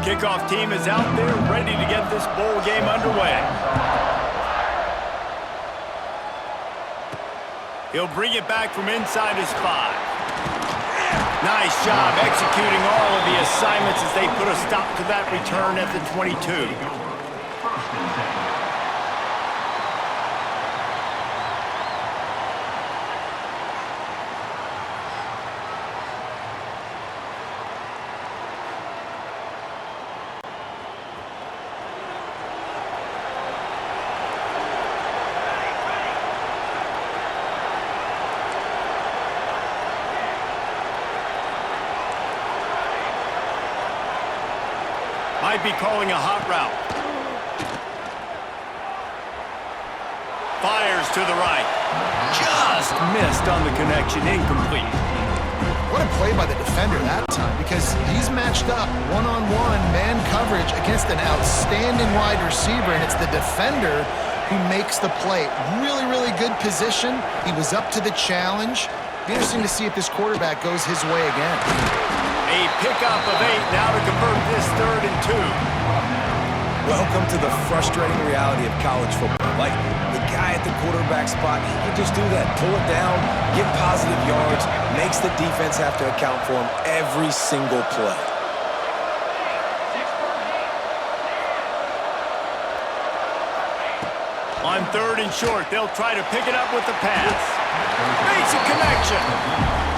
Kickoff team is out there ready to get this bowl game underway. He'll bring it back from inside his 5. Nice job executing all of the assignments as they put a stop to that return at the 22. Might be calling a hot route. Fires to the right. Just missed on the connection. Incomplete. What a play by the defender that time, because he's matched up one-on-one man coverage against an outstanding wide receiver, and it's the defender who makes the play. Really, really good position. He was up to the challenge. Be interesting to see if this quarterback goes his way again. A pickup of 8 now to convert this 3rd and 2. Welcome to the frustrating reality of college football. Like, the guy at the quarterback spot, he can just do that. Pull it down, get positive yards, makes the defense have to account for him every single play. On 3rd and short, they'll try to pick it up with the pass. Makes a connection.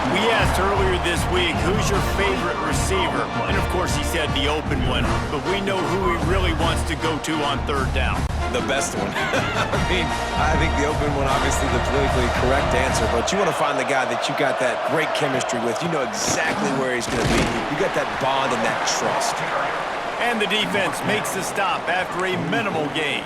We asked earlier this week, who's your favorite receiver? And of course he said the open one, but we know who he really wants to go to on 3rd down. The best one. I think the open one, obviously the politically correct answer, but you want to find the guy that you got that great chemistry with. You know exactly where he's going to be. You got that bond and that trust. And the defense makes the stop after a minimal gain.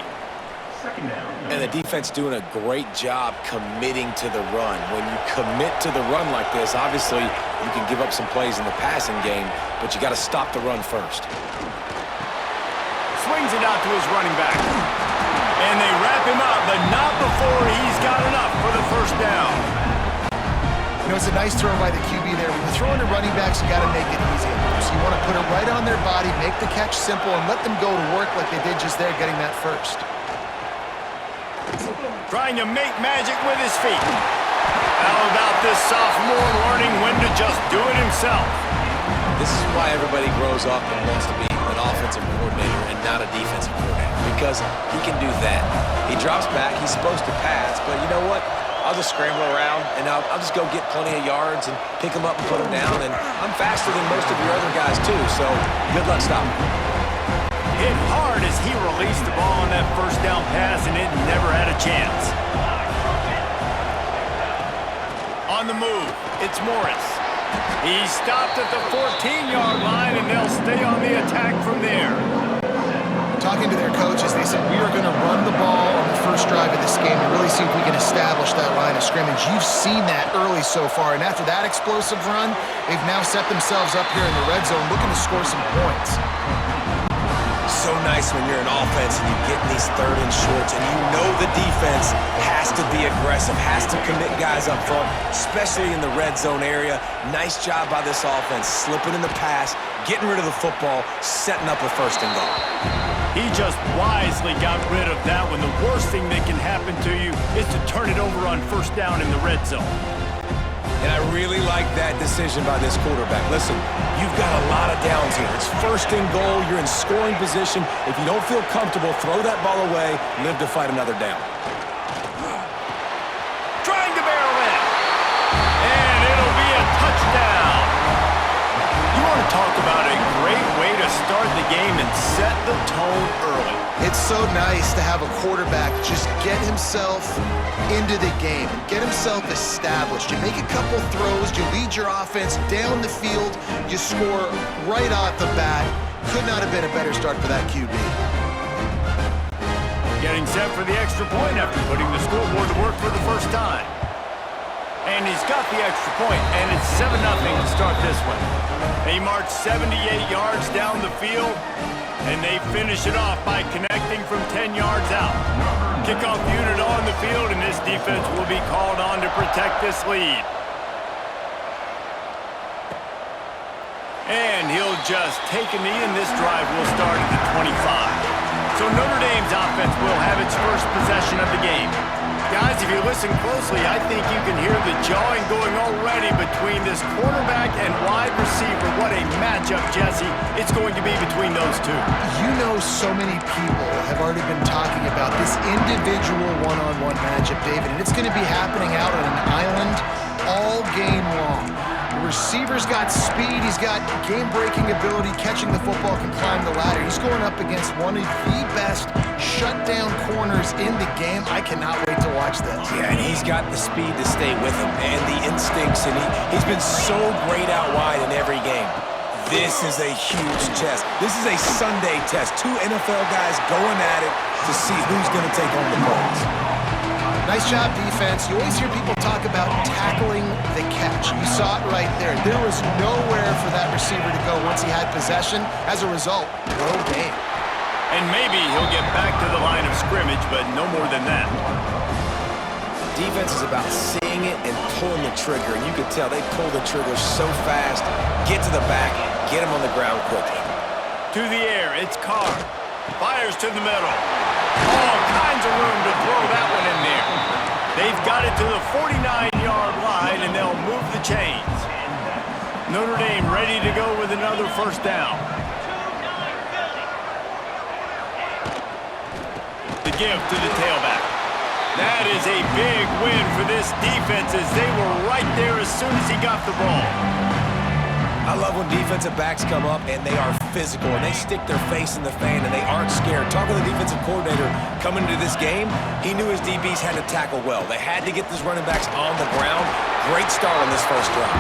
And the defense doing a great job committing to the run. When you commit to the run like this, obviously you can give up some plays in the passing game, but you got to stop the run first. Swings it out to his running back. And they wrap him up, but not before he's got enough for the 1st down. You know, it's a nice throw by the QB there. When you're throwing to running backs, you got to make it easy. So you want to put it right on their body, make the catch simple, and let them go to work like they did just there, getting that 1st. Trying to make magic with his feet. How about this sophomore learning when to just do it himself? This is why everybody grows up and wants to be an offensive coordinator and not a defensive coordinator, because he can do that. He drops back, he's supposed to pass, but you know what? I'll just scramble around, and I'll just go get plenty of yards and pick them up and put them down, and I'm faster than most of your other guys too, so good luck stopping me. Hit hard as he released the ball on that 1st down pass, and it never had a chance. On the move, it's Morris. He stopped at the 14-yard line, and they'll stay on the attack from there. Talking to their coaches, they said, we are going to run the ball on the 1st drive of this game and really see if we can establish that line of scrimmage. You've seen that early so far, and after that explosive run, they've now set themselves up here in the red zone looking to score some points. So nice when you're an offense and you get in these 3rd and shorts and you know the defense has to be aggressive, has to commit guys up front, especially in the red zone area. Nice job by this offense, slipping in the pass, getting rid of the football, setting up a 1st and goal. He just wisely got rid of that when the worst thing that can happen to you is to turn it over on 1st down in the red zone. And I really like that decision by this quarterback. Listen, you've got a lot of downs here. It's 1st and goal. You're in scoring position. If you don't feel comfortable, throw that ball away. Live to fight another down. Trying to barrel in. And it'll be a touchdown. You want to talk about a great way to start the game and set the tone early. It's so nice to have a quarterback just get himself into the game and get himself established. You make a couple throws, you lead your offense down the field, you score right off the bat. Could not have been a better start for that QB. Getting set for the extra point after putting the scoreboard to work for the 1st time. And he's got the extra point, and it's 7-0 to start this one. They march 78 yards down the field, and they finish it off by connecting from 10 yards out. Kickoff unit on the field, and this defense will be called on to protect this lead. And he'll just take a knee, and this drive will start at the 25. So Notre Dame's offense will have its first possession of the game. Guys, if you listen closely, I think you can hear the jawing going already between this quarterback and wide receiver. What a matchup, Jesse, it's going to be between those two. You know, so many people have already been talking about this individual one-on-one matchup, David, and it's going to be happening out on an island all game long. The receiver's got speed, he's got game-breaking ability, catching the football, can climb the ladder. He's going up against one of the best shutdown corners in the game. I cannot wait to watch this. Yeah, and he's got the speed to stay with him and the instincts, and he's been so great out wide in every game. This is a huge test. This is a Sunday test. Two NFL guys going at it to see who's going to take home the points. Nice job, defense. You always hear people talk about tackling the catch. You saw it right there. There was nowhere for that receiver to go once he had possession. As a result, no gain. And maybe he'll get back to the line of scrimmage, but no more than that. Defense is about seeing it and pulling the trigger, and you can tell they pull the trigger so fast, get to the back, get him on the ground quickly. To the air, it's Carr. Fires to the middle. All kinds of room to throw that one in there. They've got it to the 49-yard line, and they'll move the chains. Notre Dame ready to go with another first down. The give to the tailback. That is a big win for this defense as they were right there as soon as he got the ball. I love when defensive backs come up and they are physical and they stick their face in the fan and they aren't scared. Talking to the defensive coordinator coming into this game, he knew his DBs had to tackle well. They had to get these running backs on the ground. Great start on this first drive.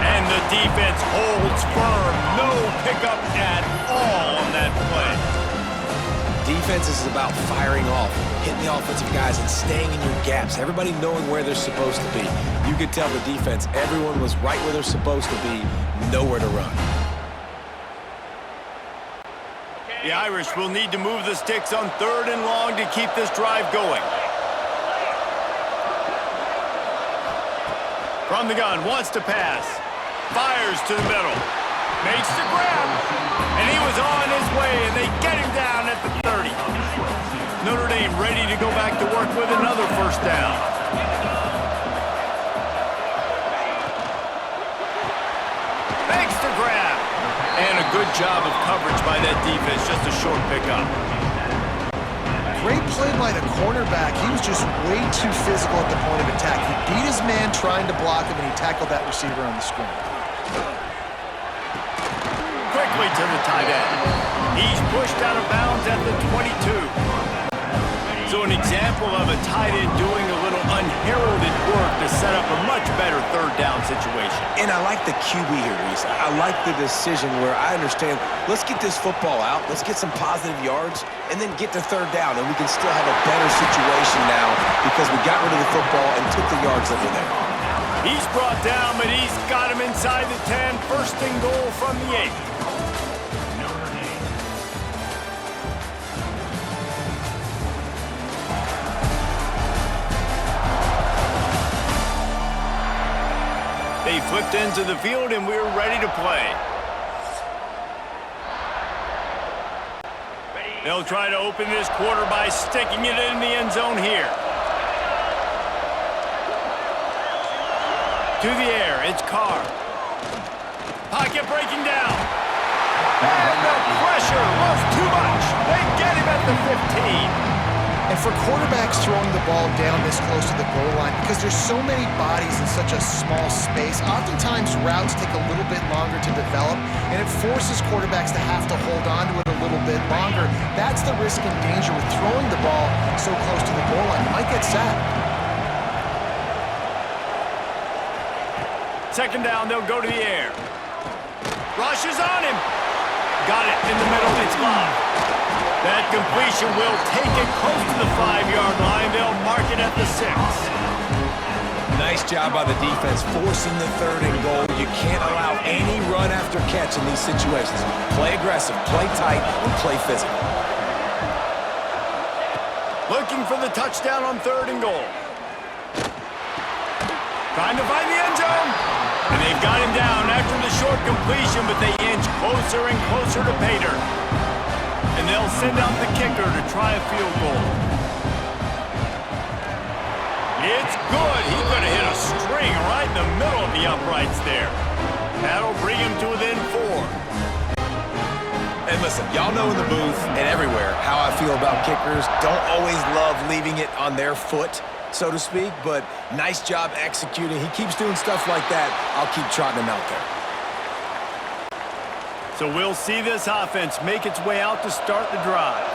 And the defense holds firm. No pickup at all on that play. Defense is about firing off, hitting the offensive guys and staying in your gaps. Everybody knowing where they're supposed to be. You could tell the defense, everyone was right where they're supposed to be, nowhere to run. The Irish will need to move the sticks on 3rd and long to keep this drive going. From the gun, wants to pass. Fires to the middle. Makes the grab. And he was on his way, and they get him down at the 30. Notre Dame ready to go back to work with another first down. Makes the grab. And a good job of coverage by that defense, just a short pickup. Great play by the cornerback. He was just way too physical at the point of attack. He beat his man trying to block him, and he tackled that receiver on the screen. Quickly to the tight end. He's pushed out of bounds at the 22. So an example of a tight end doing a little unheralded work to set up a much better 3rd down situation. And I like the QB here, Reese. I like the decision where I understand, let's get this football out, let's get some positive yards, and then get to 3rd down, and we can still have a better situation now because we got rid of the football and took the yards that were there. He's brought down, but he's got him inside the 10. 1st and goal from the 8. They flipped into the field, and we're ready to play. They'll try to open this quarter by sticking it in the end zone here. To the air, it's Carr. Pocket breaking down. And the pressure was too much. They get him at the 15. And for quarterbacks throwing the ball down this close to the goal line, because there's so many bodies in such a small space, oftentimes routes take a little bit longer to develop, and it forces quarterbacks to have to hold on to it a little bit longer. That's the risk and danger with throwing the ball so close to the goal line. You might get sacked. 2nd down, they'll go to the air. Rush is on him. Got it in the middle, it's locked. That completion will take it close to the 5-yard line. They'll mark it at the 6. Nice job by the defense, forcing the 3rd and goal. You can't allow any run after catch in these situations. Play aggressive, play tight, and play physical. Looking for the touchdown on 3rd and goal. Trying to find the end zone. And they've got him down after the short completion, but they inch closer and closer to pay dirt. And they'll send out the kicker to try a field goal. It's good. He could have hit a string right in the middle of the uprights there. That'll bring him to within 4. And listen, y'all know in the booth and everywhere how I feel about kickers. Don't always love leaving it on their foot, so to speak, but nice job executing. He keeps doing stuff like that. I'll keep trotting him out there. So we'll see this offense make its way out to start the drive.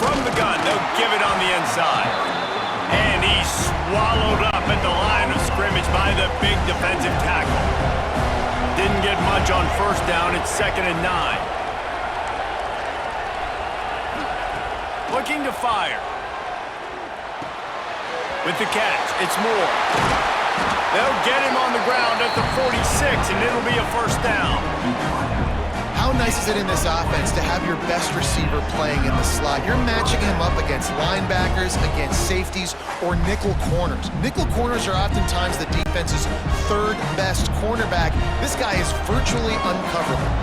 From the gun, they'll give it on the inside. And he's swallowed up at the line of scrimmage by the big defensive tackle. Didn't get much on first down. It's 2nd and 9. Looking to fire. With the catch, it's Moore. They'll get him on the ground at the 46, and it'll be a first down. How nice is it in this offense to have your best receiver playing in the slot? You're matching him up against linebackers, against safeties, or nickel corners. Nickel corners are oftentimes the defense's 3rd best cornerback. This guy is virtually uncoverable.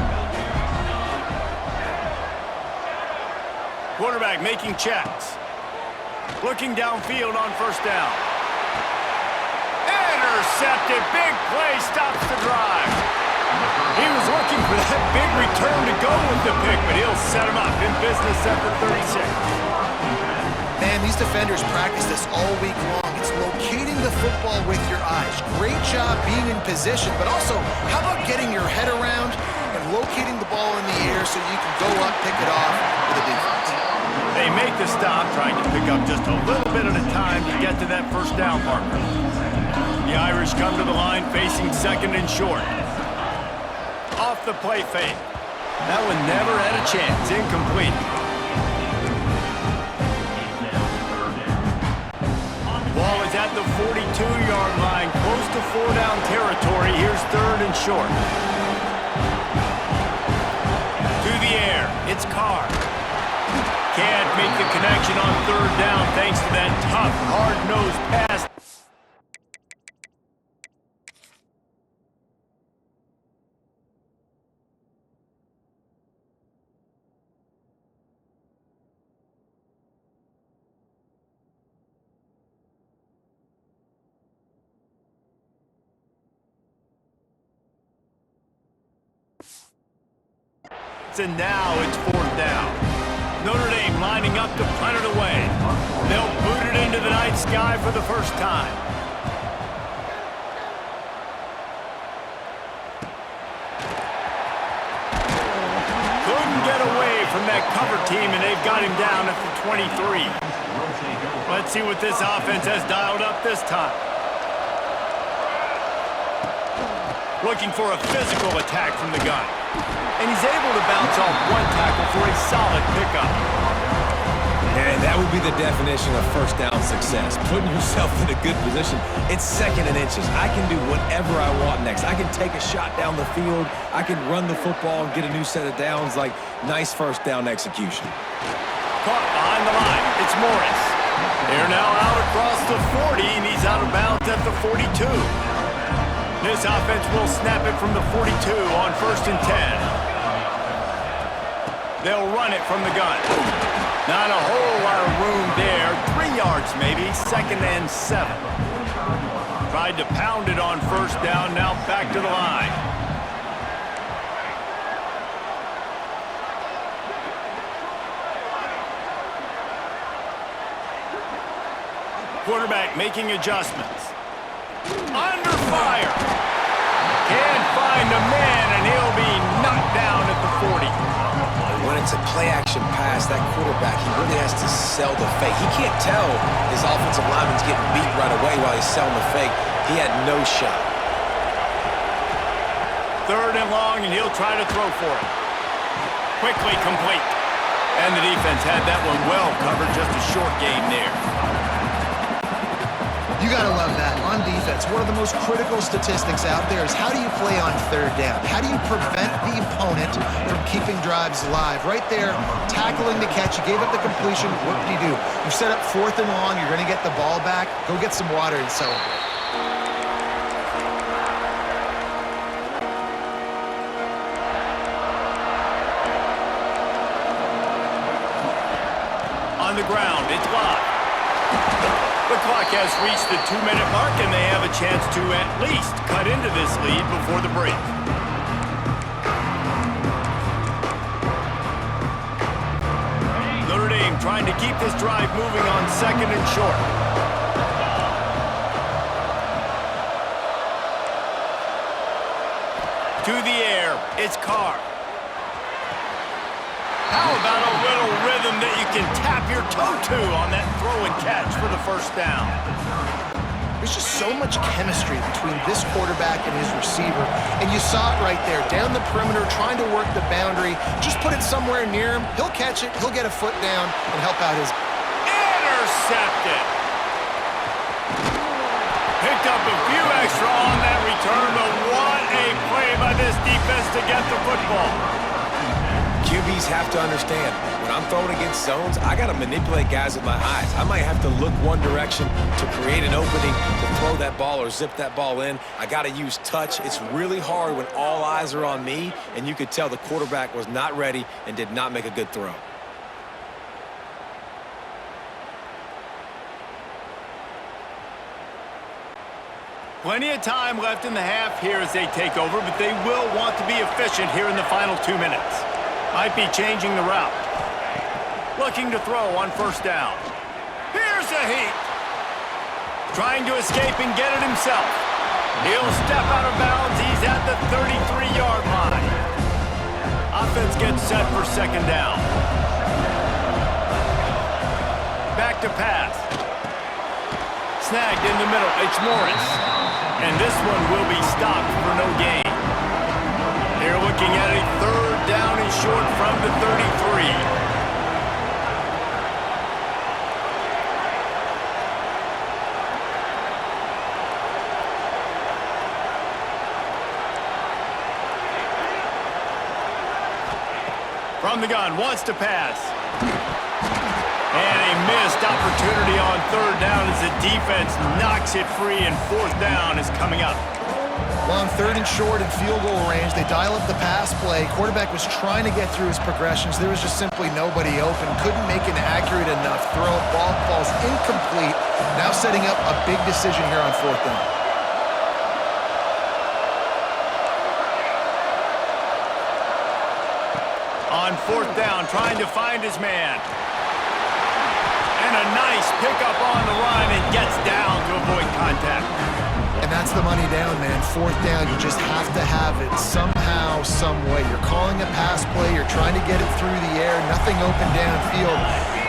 Quarterback making checks. Looking downfield on first down. Intercepted. Big play stops the drive. He was looking for that big return to go with the pick, but he'll set him up in business at the 36. Man, these defenders practice this all week long. It's locating the football with your eyes. Great job being in position, but also, how about getting your head around and locating the ball in the air so you can go up, pick it off with a defense? They make the stop, trying to pick up just a little bit at a time to get to that first down marker. The Irish come to the line facing 2nd and short. Off the play fake. That one never had a chance. Incomplete. Ball is at the 42-yard line, close to 4-down territory. Here's 3rd and short. To the air. It's Carr. Can't make the connection on 3rd down thanks to that tough, hard-nosed pass. And now it's 4th down. Notre Dame lining up to punt it away. They'll boot it into the night sky for the first time. Couldn't get away from that cover team, and they've got him down at the 23. Let's see what this offense has dialed up this time. Looking for a physical attack from the gun. And he's able to bounce off one tackle for a solid pickup. And that would be the definition of first down success. Putting yourself in a good position. It's 2nd and inches. I can do whatever I want next. I can take a shot down the field. I can run the football and get a new set of downs. Like, nice first down execution. Caught behind the line. It's Morris. They're now out across the 40, and he's out of bounds at the 42. This offense will snap it from the 42 on 1st and 10. They'll run it from the gun. Not a whole lot of room there. 3 yards maybe. 2nd and 7. Tried to pound it on first down. Now back to the line. Quarterback making adjustments. Under fire. Can't find a man, and he'll be knocked down at the 40. When it's a play-action pass, that quarterback, he really has to sell the fake. He can't tell his offensive lineman's getting beat right away while he's selling the fake. He had no shot. 3rd and long, and he'll try to throw for it. Quickly complete. And the defense had that one well covered. Just a short gain there. You gotta love that. On defense, one of the most critical statistics out there is how do you play on third down? How do you prevent the opponent from keeping drives alive? Right there, tackling the catch, you gave up the completion, what did you do? You set up 4th and long, you're gonna get the ball back, go get some water and celebrate. On the ground, it's live. The clock has reached the 2-minute mark, and they have a chance to at least cut into this lead before the break. Notre Dame trying to keep this drive moving on 2nd and short. To the air, it's Carr. How about a little rhythm that you can tap your toe to on that throw and catch for the first down? There's just so much chemistry between this quarterback and his receiver, and you saw it right there, down the perimeter, trying to work the boundary. Just put it somewhere near him. He'll catch it, he'll get a foot down, and help out his... Intercepted! Picked up a few extra on that return, but what a play by this defense to get the football. QBs have to understand, when I'm throwing against zones, I got to manipulate guys with my eyes. I might have to look one direction to create an opening to throw that ball or zip that ball in. I got to use touch. It's really hard when all eyes are on me, and you could tell the quarterback was not ready and did not make a good throw. Plenty of time left in the half here as they take over, but they will want to be efficient here in the final 2 minutes. Might be changing the route. Looking to throw on 1st down. Here's a heat. Trying to escape and get it himself. He'll step out of bounds. He's at the 33-yard line. Offense gets set for 2nd down. Back to pass. Snagged in the middle. It's Morris. And this one will be stopped for no gain. They're looking at a 3rd down and short from the 33. From the gun, wants to pass. And a missed opportunity on 3rd down as the defense knocks it free, and 4th down is coming up. Well, on 3rd and short and field goal range, they dial up the pass play. Quarterback was trying to get through his progressions. There was just simply nobody open. Couldn't make an accurate enough throw. Ball falls incomplete. Now setting up a big decision here on 4th down. On 4th down, trying to find his man. And a nice pickup on the run, and gets down to avoid contact. And that's the money down, man. 4th down, you just have to have it somehow, some way. You're calling a pass play, you're trying to get it through the air, nothing open downfield,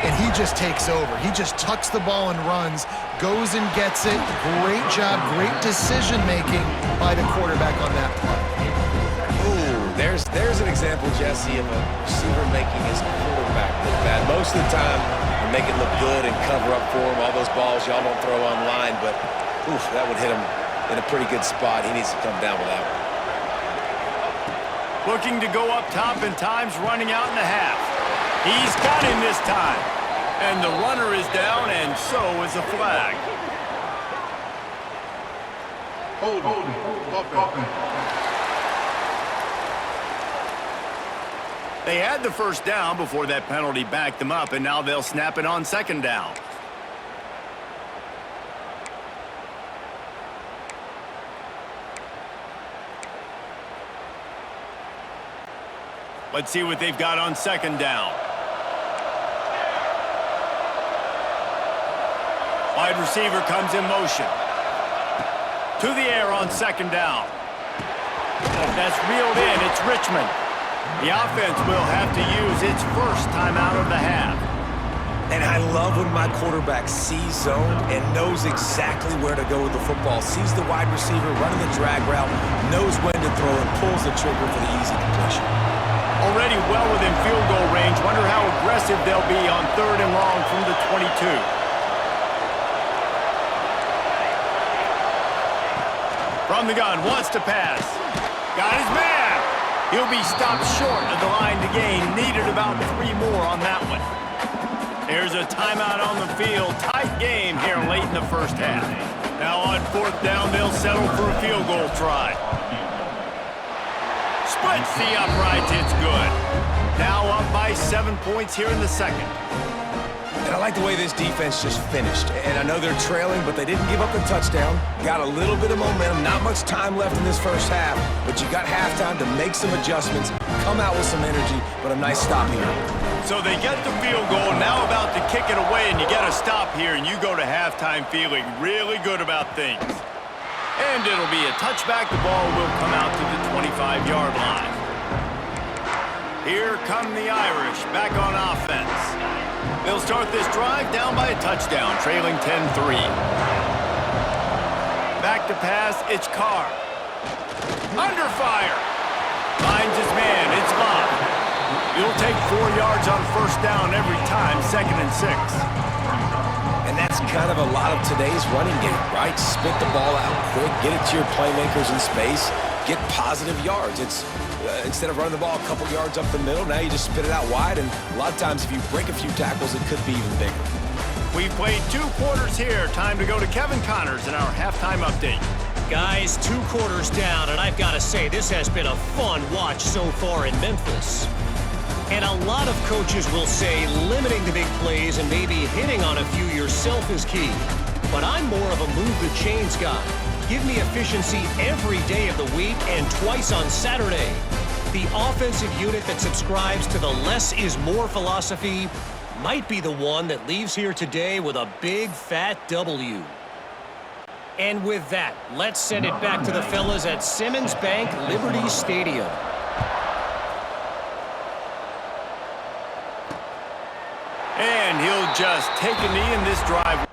and he just takes over. He just tucks the ball and runs, goes and gets it. Great job, great decision-making by the quarterback on that play. Ooh, there's an example, Jesse, of a receiver making his quarterback look bad. Most of the time, they make it look good and cover up for him. All those balls y'all don't throw online, but oof, that would hit him in a pretty good spot. He needs to come down with that one. Looking to go up top, and time's running out in the half. He's got him this time. And the runner is down, and so is a flag. They had the 1st down before that penalty backed them up, and now they'll snap it on 2nd down. Let's see what they've got on 2nd down. Wide receiver comes in motion. To the air on 2nd down. That's reeled in. It's Richmond. The offense will have to use its 1st timeout of the half. And I love when my quarterback sees zone and knows exactly where to go with the football. Sees the wide receiver running the drag route, knows when to throw, and pulls the trigger for the easy completion. Already well within field goal range. Wonder how aggressive they'll be on 3rd and long from the 22. On the gun, wants to pass. Got his man. He'll be stopped short of the line to gain. Needed about 3 more on that one. There's a timeout on the field. Tight game here late in the first half. Now on 4th down, they'll settle for a field goal try. Splits the uprights, it's good. Now up by 7 points here in the second. And I like the way this defense just finished. And I know they're trailing, but they didn't give up the touchdown. Got a little bit of momentum. Not much time left in this first half, but you got halftime to make some adjustments, come out with some energy, but a nice stop here. So they get the field goal, now about to kick it away, and you get a stop here, and you go to halftime feeling really good about things. And it'll be a touchback. The ball will come out to the 25-yard line. Here come the Irish, back on offense. They'll start this drive down by a touchdown, trailing 10-3. Back to pass, it's Carr. Under fire. Finds his man, it's Love. He'll take 4 yards on 1st down every time, 2nd and 6. And that's kind of a lot of today's running game, right? Spit the ball out quick, get it to your playmakers in space, get positive yards. It's instead of running the ball a couple yards up the middle, now you just spit it out wide, and a lot of times if you break a few tackles, it could be even bigger. We've played 2 quarters here. Time to go to Kevin Connors in our halftime update. Guys, 2 quarters down, and I've got to say, this has been a fun watch so far in Memphis. And a lot of coaches will say limiting the big plays and maybe hitting on a few yourself is key. But I'm more of a move the chains guy. Give me efficiency every day of the week and twice on Saturday. The offensive unit that subscribes to the less is more philosophy might be the one that leaves here today with a big fat W. And with that, let's send it back to the fellas at Simmons Bank Liberty Stadium. And he'll just take a knee in this drive.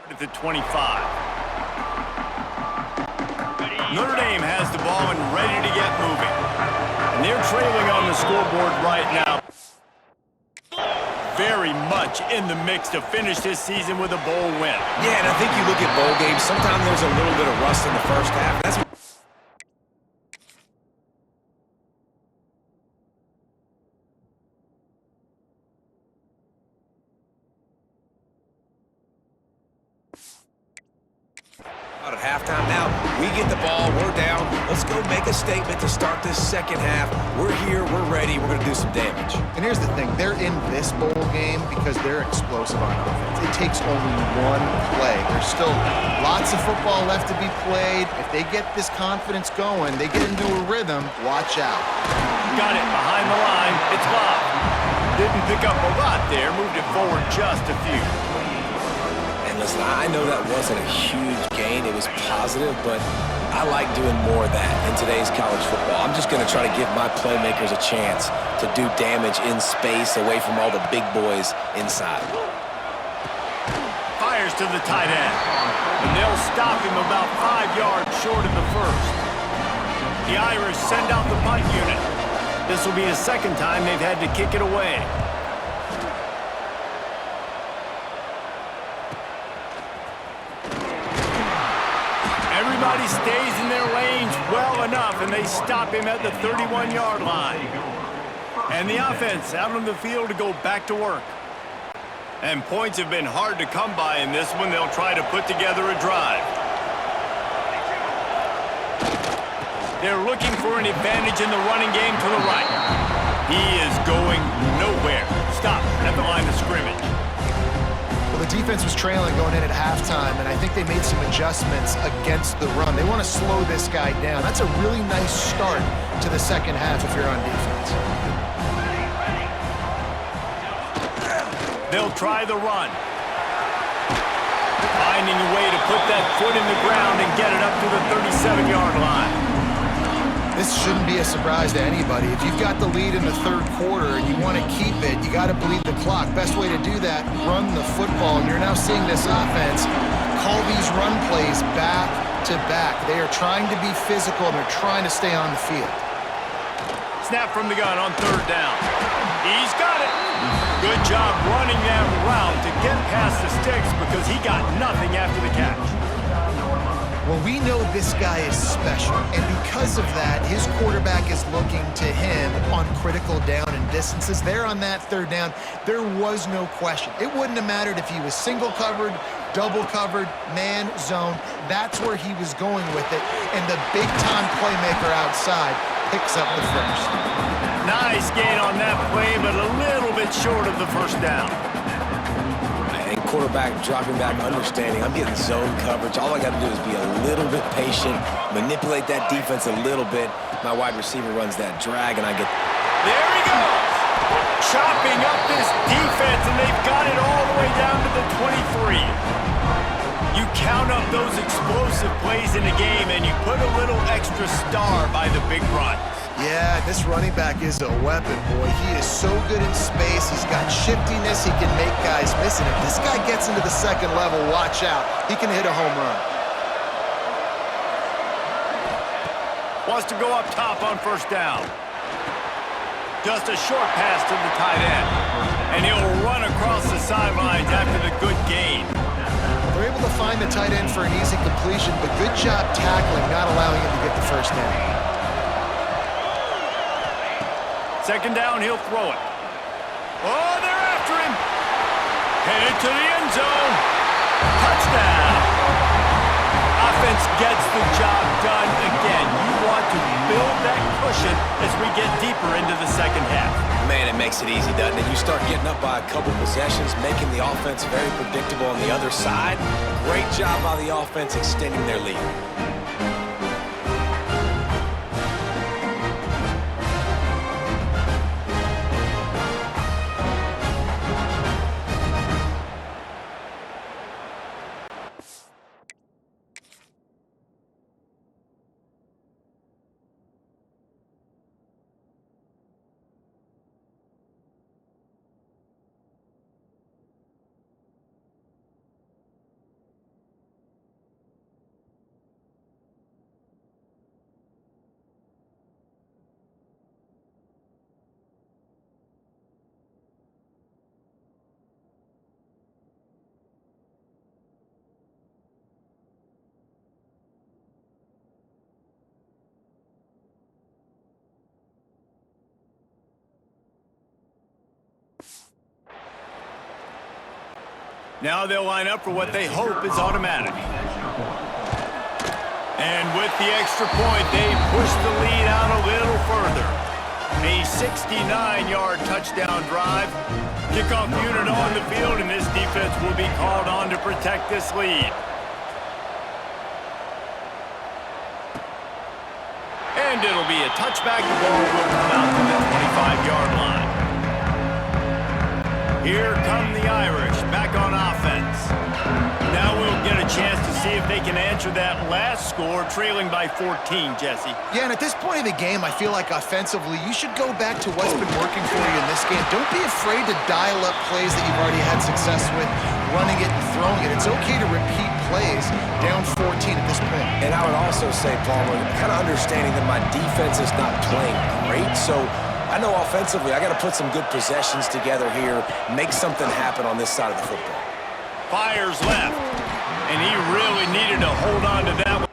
At the 25. Notre Dame has the ball and ready to get moving. And they're trailing on the scoreboard right now. Very much in the mix to finish this season with a bowl win. Yeah, and I think you look at bowl games, sometimes there's a little bit of rust in the first half. That's at halftime now. We get the ball, we're down. Let's go make a statement to start this second half. We're here, we're ready, we're going to do some damage. And here's the thing, they're in this bowl game because they're explosive on offense. It takes only one play. There's still lots of football left to be played. If they get this confidence going, they get into a rhythm, watch out. Got it behind the line. It's Bob. Didn't pick up a lot there. Moved it forward just a few. And listen, I know that wasn't a huge gain. It was positive, but I like doing more of that in today's college football. I'm just going to try to give my playmakers a chance to do damage in space away from all the big boys inside. Fires to the tight end. And they'll stop him about 5 yards short of the first. The Irish send out the punt unit. This will be the second time they've had to kick it away. Everybody stays in their lanes well enough, and they stop him at the 31-yard line. And the offense out on the field to go back to work. And points have been hard to come by in this one. They'll try to put together a drive. They're looking for an advantage in the running game to the right. He is going nowhere. Stop at the line of scrimmage. Well, the defense was trailing going in at halftime, and I think they made some adjustments against the run. They want to slow this guy down. That's a really nice start to the second half if you're on defense. They'll try the run. Finding a way to put that foot in the ground and get it up to the 37-yard line. This shouldn't be a surprise to anybody. If you've got the lead in the third quarter and you want to keep it, you got to bleed the clock. Best way to do that, run the football. And you're now seeing this offense call these run plays back to back. They are trying to be physical, and they're trying to stay on the field. Snap from the gun on third down. He's got it. Good job running that route to get past the sticks because he got nothing after the catch. Well, we know this guy is special, and because of that, his quarterback is looking to him on critical down and distances. There on that third down, there was no question. It wouldn't have mattered if he was single covered, double covered, man, zone. That's where he was going with it, and the big-time playmaker outside picks up the first. Nice gain on that play, but a little bit short of the first down. And quarterback dropping back, understanding I'm getting zone coverage. All I got to do is be a little bit patient, manipulate that defense a little bit. My wide receiver runs that drag, and I get... There he goes! Chopping up this defense, and they've got it all the way down to the 23. You count up those explosive plays in the game, and you put a little extra star by the big run. Yeah, this running back is a weapon, boy. He is so good in space. He's got shiftiness. He can make guys miss it. If this guy gets into the second level, watch out. He can hit a home run. Wants to go up top on first down. Just a short pass to the tight end. And he'll run across the sidelines after the good gain. They're able to find the tight end for an easy completion, but good job tackling, not allowing him to get the first down. Second down, he'll throw it. Oh, they're after him. Headed to the end zone. Touchdown. Offense gets the job done again. You want to build that cushion as we get deeper into the second half. Man, it makes it easy, doesn't it? You start getting up by a couple possessions, making the offense very predictable on the other side. Great job by the offense extending their lead. Now they'll line up for what they hope is automatic. And with the extra point, they push the lead out a little further. A 69-yard touchdown drive. Kickoff unit on the field, and this defense will be called on to protect this lead. And it'll be a touchback. The ball will come out to the 25-yard line. Here come the Irish, back on offense. Now we'll get a chance to see if they can answer that last score, trailing by 14, Jesse. Yeah, and at this point in the game, I feel like offensively, you should go back to what's been working for you in this game. Don't be afraid to dial up plays that you've already had success with, running it and throwing it. It's okay to repeat plays down 14 at this point. And I would also say, Palmer, kind of understanding that my defense is not playing great, so I know offensively I got to put some good possessions together here, make something happen on this side of the football. Fires left, and he really needed to hold on to that one.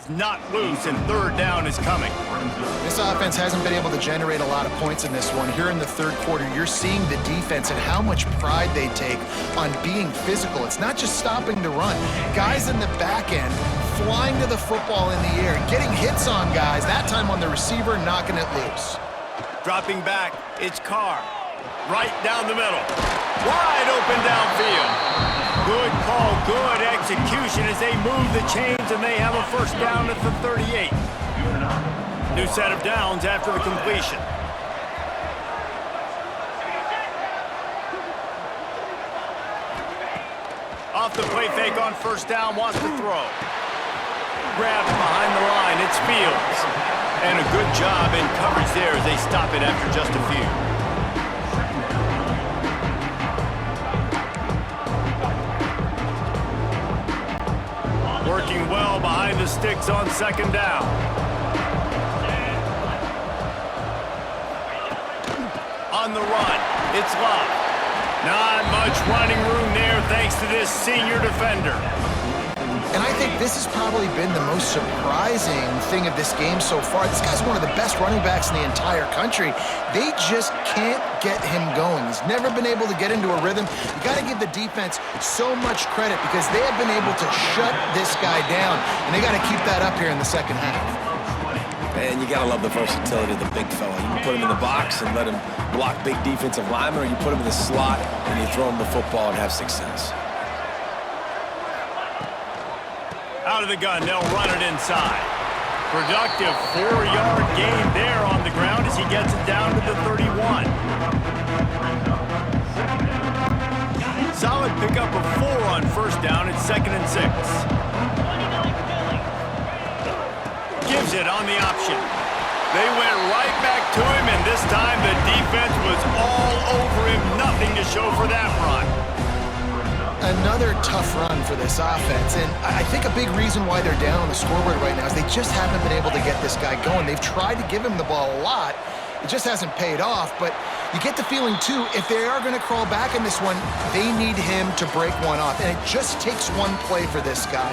not loose, and third down is coming. This offense hasn't been able to generate a lot of points in this one. Here in the third quarter, you're seeing the defense and how much pride they take on being physical. It's not just stopping the run. Guys in the back end flying to the football in the air, getting hits on guys, that time on the receiver, knocking it loose. Dropping back, it's Carr. Right down the middle. Wide open downfield. Good call, good execution as they move the chains, and they have a first down at the 38. New set of downs after the completion. Off the play fake on first down, wants to throw. Grabbed behind the line, it's Fields. And a good job in coverage there as they stop it after just a few. Working well behind the sticks on second down. On the run, it's Love. Not much running room there thanks to this senior defender. And I think this has probably been the most surprising thing of this game so far. This guy's one of the best running backs in the entire country. They just can't get him going. He's never been able to get into a rhythm. You got to give the defense so much credit because they have been able to shut this guy down, and they got to keep that up here in the second half. And you got to love the versatility of the big fella. You can put him in the box and let him block big defensive linemen, or you put him in the slot and you throw him the football and have success. Out of the gun, they'll run it inside. Productive 4-yard gain there on the ground as he gets it down to the 31. Solid pickup of 4 on first down. It's 2nd and 6. Gives it on the option. They went right back to him, and this time the defense was all over him. Nothing to show for that run. Another tough run for this offense, and I think a big reason why they're down on the scoreboard right now is they just haven't been able to get this guy going. They've tried to give him the ball a lot. It just hasn't paid off, but you get the feeling, too, if they are going to crawl back in this one, they need him to break one off, and it just takes one play for this guy.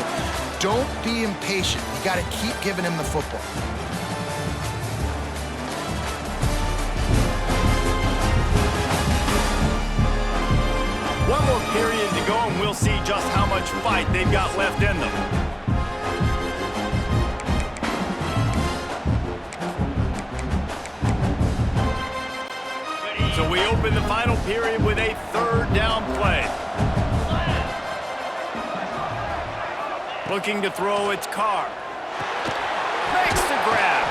Don't be impatient. You got to keep giving him the football. One more period to go, and we'll see just how much fight they've got left in them. So we open the final period with a third down play. Looking to throw, it's Carr. Makes the grab.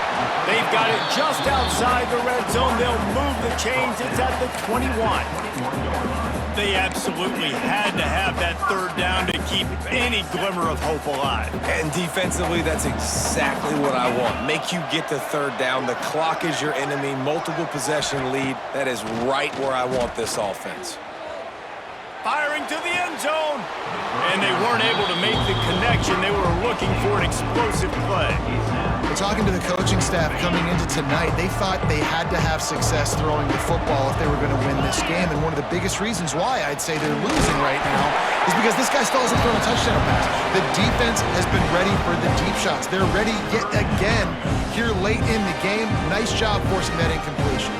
They've got it just outside the red zone. They'll move the chains. It's at the 21. They absolutely had to have that third down to keep any glimmer of hope alive. And defensively, that's exactly what I want. Make you get the third down. The clock is your enemy. Multiple possession lead. That is right where I want this offense. Firing to the end zone. And they weren't able to make the connection. They were looking for an explosive play. Talking to the coaching staff coming into tonight, they thought they had to have success throwing the football if they were going to win this game. And one of the biggest reasons why I'd say they're losing right now is because this guy still hasn't thrown a touchdown pass. The defense has been ready for the deep shots. They're ready yet again here late in the game. Nice job forcing that incompletion.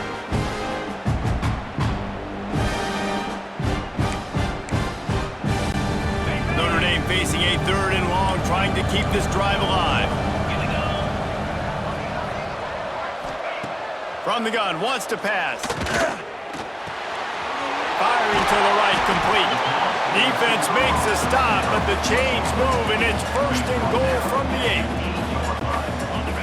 Notre Dame facing a third and long, trying to keep this drive alive. From the gun, wants to pass. Firing to the right, complete. Defense makes a stop, but the chains move, and it's 1st and goal from the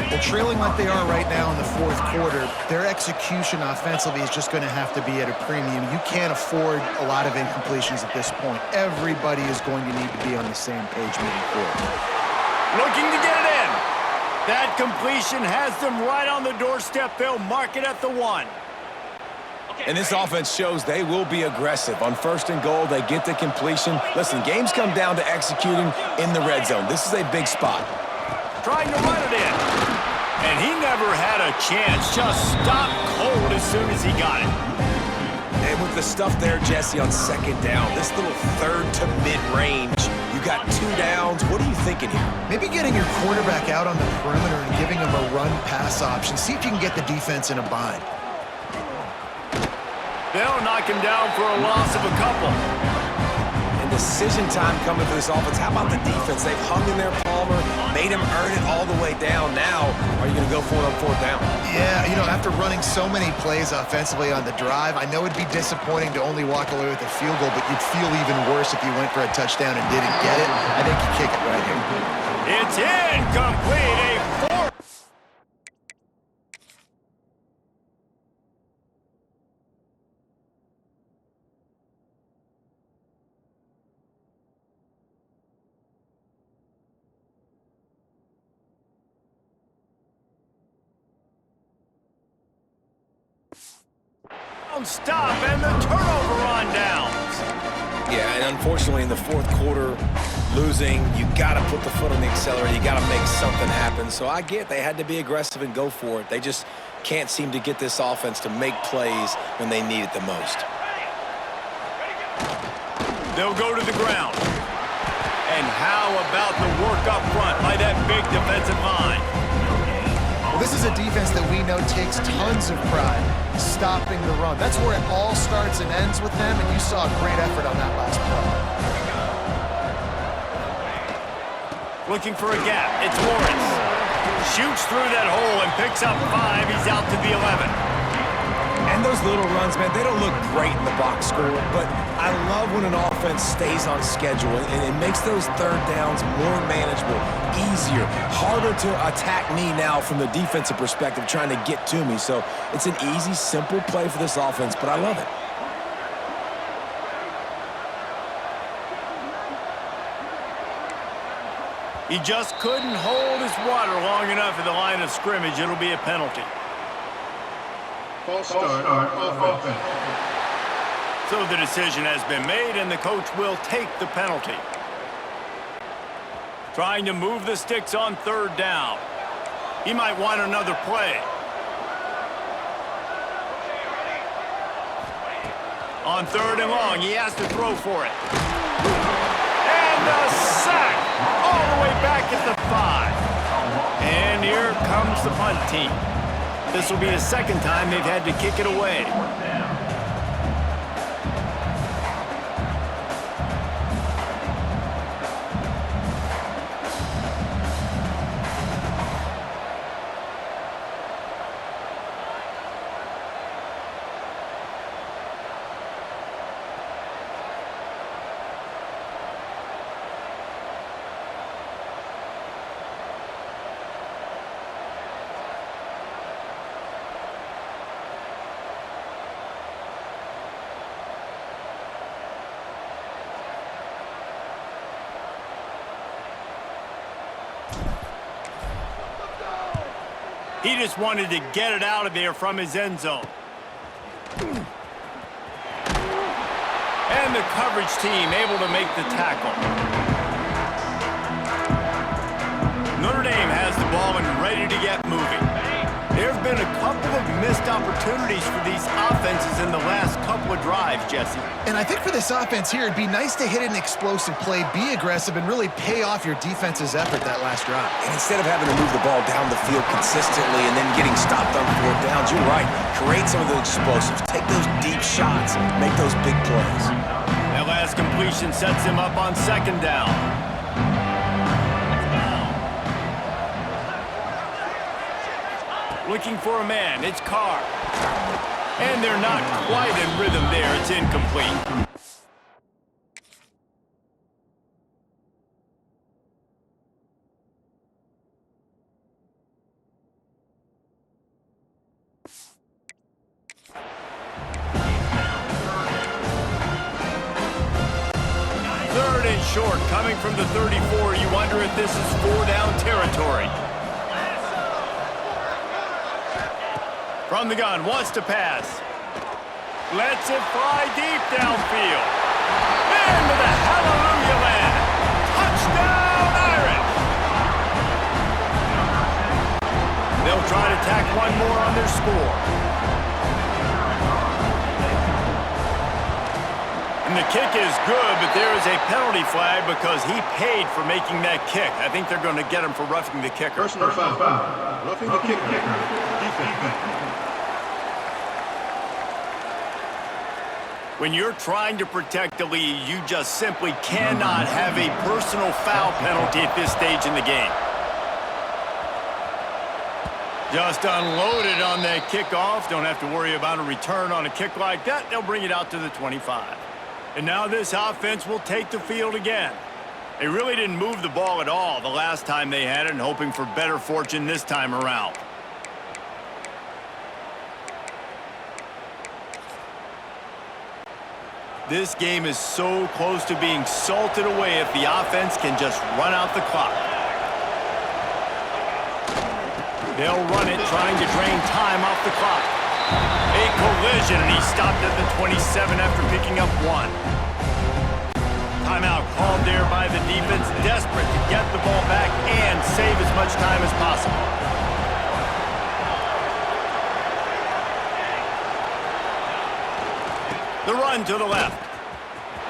8. They're trailing like they are right now in the fourth quarter. Their execution offensively is just going to have to be at a premium. You can't afford a lot of incompletions at this point. Everybody is going to need to be on the same page moving forward. Looking to get it in. That completion has them right on the doorstep. They'll mark it at the 1. And this offense shows they will be aggressive. On 1st and goal, they get the completion. Listen, games come down to executing in the red zone. This is a big spot. Trying to run it in. And he never had a chance. Just stopped cold as soon as he got it. And with the stuff there, Jesse, on 2nd down, this little third to mid-range, you You've got 2 downs. What are you thinking here? Maybe getting your quarterback out on the perimeter and giving him a run-pass option. See if you can get the defense in a bind. They'll knock him down for a loss of a couple. And decision time coming for this offense. How about the defense? They've hung in there, Palmer, made him earn it all the way down. Now, are you going to go for it on 4th down? Yeah, you know, after running so many plays offensively on the drive, I know it'd be disappointing to only walk away with a field goal, but you'd feel even worse if you went for a touchdown and didn't get it. I think you kick it right here. It's incomplete. A 4. Stop and the turnover on downs. Yeah, and unfortunately in the 4th quarter, losing, you got to put the foot on the accelerator. You got to make something happen. So I get they had to be aggressive and go for it. They just can't seem to get this offense to make plays when they need it the most. They'll go to the ground. And how about the work up front by that big defensive line? Well, this is a defense that we know takes tons of pride stopping the run. That's where it all starts and ends with them, and you saw a great effort on that last play. Looking for a gap. It's Lawrence. Shoots through that hole and picks up 5. He's out to the 11. And those little runs, man, they don't look great in the box score, but I love when an offense stays on schedule, and it makes those 3rd downs more manageable, easier, harder to attack me now from the defensive perspective, trying to get to me. So it's an easy, simple play for this offense, but I love it. He just couldn't hold his water long enough at the line of scrimmage. It'll be a penalty. False start on offense. So the decision has been made, and the coach will take the penalty. Trying to move the sticks on 3rd down. He might want another play. On 3rd and long, he has to throw for it. And a sack all the way back at the 5. And here comes the punt team. This will be the 2nd time they've had to kick it away. He just wanted to get it out of there from his end zone. And the coverage team able to make the tackle. Notre Dame has the ball and ready to get moving. There have been a couple of missed opportunities for these offenses in the last couple of drives, Jesse. And I think for this offense here, it'd be nice to hit an explosive play, be aggressive, and really pay off your defense's effort that last drive. And instead of having to move the ball down the field consistently and then getting stopped on 4th downs, you're right. Create some of those explosives. Take those deep shots. Make those big plays. That last completion sets him up on 2nd down. Looking for a man. It's Carr. And they're not quite in rhythm there. It's incomplete. Third and short, coming from the 34. You wonder if this is 4-down territory. From the gun, wants to pass. Lets it fly deep downfield. Into the hallelujah land. Touchdown, Irish! They'll try to tack one more on their score. And And the kick is good, but there is a penalty flag because he paid for making that kick. I think they're going to get him for roughing the kicker. Personal foul. Roughing the kicker. Defense. When you're trying to protect the lead, you just simply cannot have a personal foul penalty at this stage in the game. Just unloaded on that kickoff. Don't have to worry about a return on a kick like that. They'll bring it out to the 25. And now this offense will take the field again. They really didn't move the ball at all the last time they had it, and hoping for better fortune this time around. This game is so close to being salted away if the offense can just run out the clock. They'll run it, trying to drain time off the clock. A collision, and he stopped at the 27 after picking up one. Timeout called there by the defense, desperate to get the ball back and save as much time as possible. The run to the left.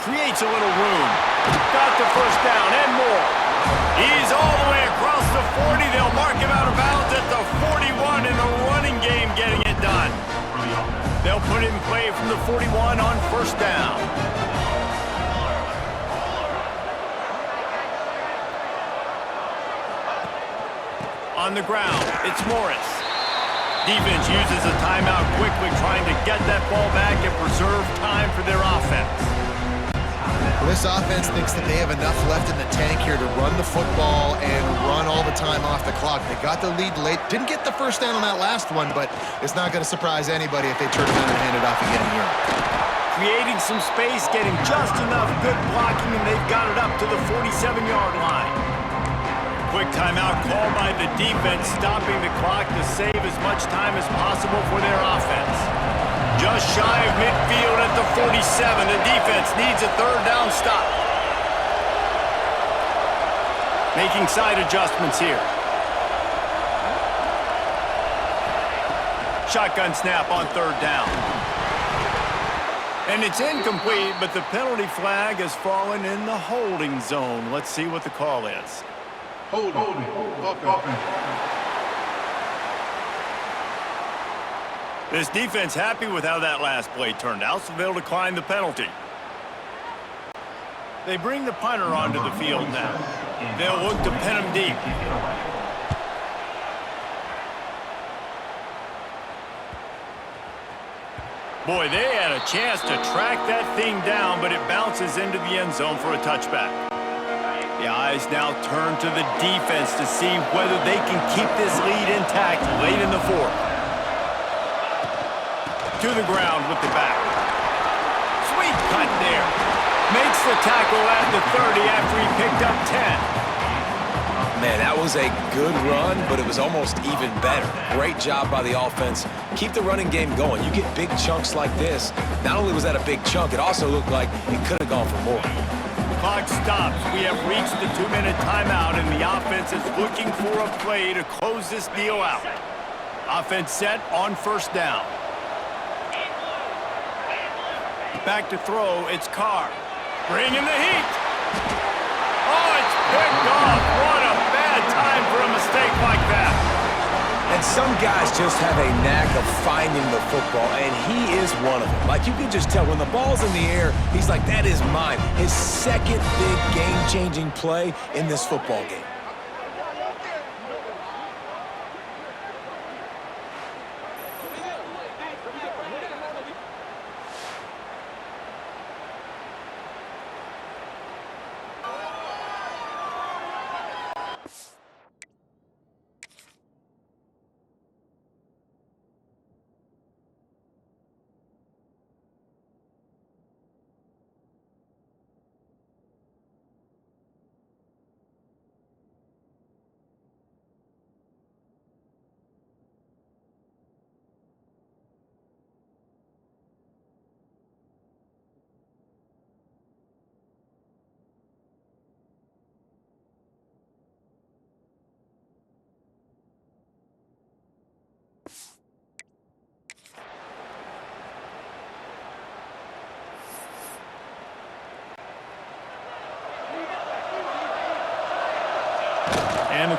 Creates a little room. Got the first down and more. He's all the way across the 40. They'll mark him out of bounds at the 41 in the running game, getting it done. They'll put it in play from the 41 on first down. On the ground, it's Morris. Defense uses a timeout quickly, trying to get that ball back and preserve time for their offense. Well, this offense thinks that they have enough left in the tank here to run the football and run all the time off the clock. They got the lead late. Didn't get the first down on that last one, but it's not going to surprise anybody if they turn around and hand it off again here. Creating some space, getting just enough good blocking, and they've got it up to the 47-yard line. Quick timeout called by the defense, stopping the clock to save as much time as possible for their offense. Just shy of midfield at the 47. The defense needs a third down stop. Making side adjustments here. Shotgun snap on third down. And it's incomplete, but the penalty flag has fallen in the holding zone. Let's see what the call is. Holding. Offense. This defense happy with how that last play turned out, so they'll decline the penalty. They bring the punter onto the field now. They'll look to pin him deep. Boy, they had a chance to track that thing down, but it bounces into the end zone for a touchback. The eyes now turn to the defense to see whether they can keep this lead intact late in the fourth. To the ground with the back. Sweet cut there. Makes the tackle at the 30 after he picked up 10. Man, that was a good run, but it was almost even better. Great job by the offense. Keep the running game going. You get big chunks like this. Not only was that a big chunk, it also looked like it could have gone for more. Clock stops. We have reached the 2-minute timeout, and the offense is looking for a play to close this deal out. Offense set on first down. Back to throw, it's Carr. Bringing the heat. Oh, it's picked off. What a bad time for a mistake like that. And some guys just have a knack of finding the football, and he is one of them. Like, you can just tell when the ball's in the air, he's like, that is mine. His second big game-changing play in this football game.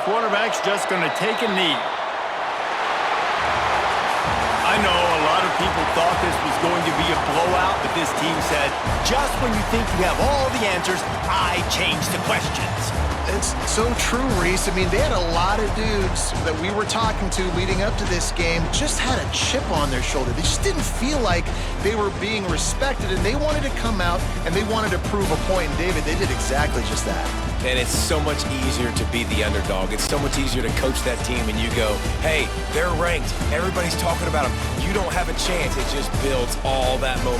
quarterback's just going to take a knee. I know a lot of people thought this was going to be a blowout, but this team said, just when you think you have all the answers, I change the questions. It's so true, Reese. I mean, they had a lot of dudes that we were talking to leading up to this game just had a chip on their shoulder. They just didn't feel like they were being respected, and they wanted to come out and they wanted to prove a point. And David, they did exactly just that. And it's so much easier to be the underdog. It's so much easier to coach that team and you go, hey, they're ranked. Everybody's talking about them. You don't have a chance. It just builds all that momentum.